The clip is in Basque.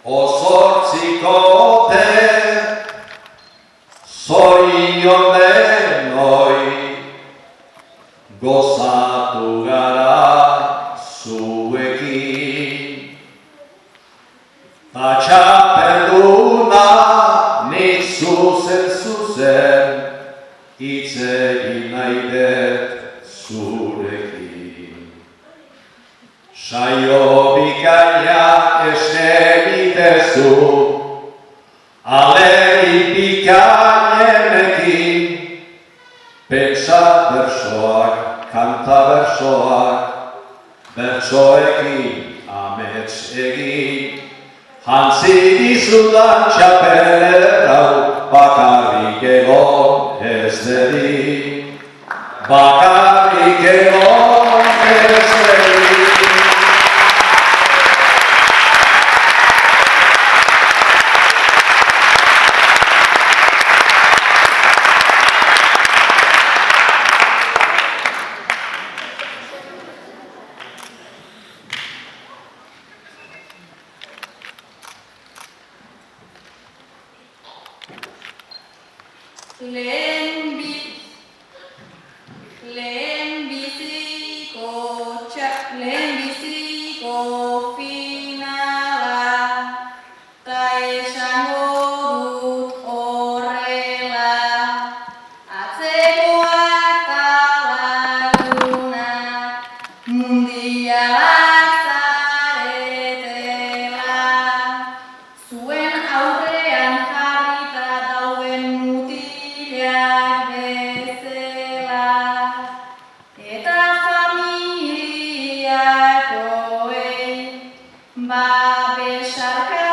Osortzikote zorion denoi gozatu gara zuekin. Txapelduna nik zuzen hitz egin nahi dut zurekin. Saio bikaina eskenitezu, alegin pikainenekin, pentsa bersoak, kanta bersoak, bertsoekin amets egin, jantzi dizudan txapelerau, bakarrik egon ez dedin, bakarrik egon ez dedin. Lehenbiziko finala, ta esango dut horrela, atzekoak ta lagunak, mundialak zaretela, zuen aurrean jarrita dauden mutilak bezala, eta familiakoei babesarka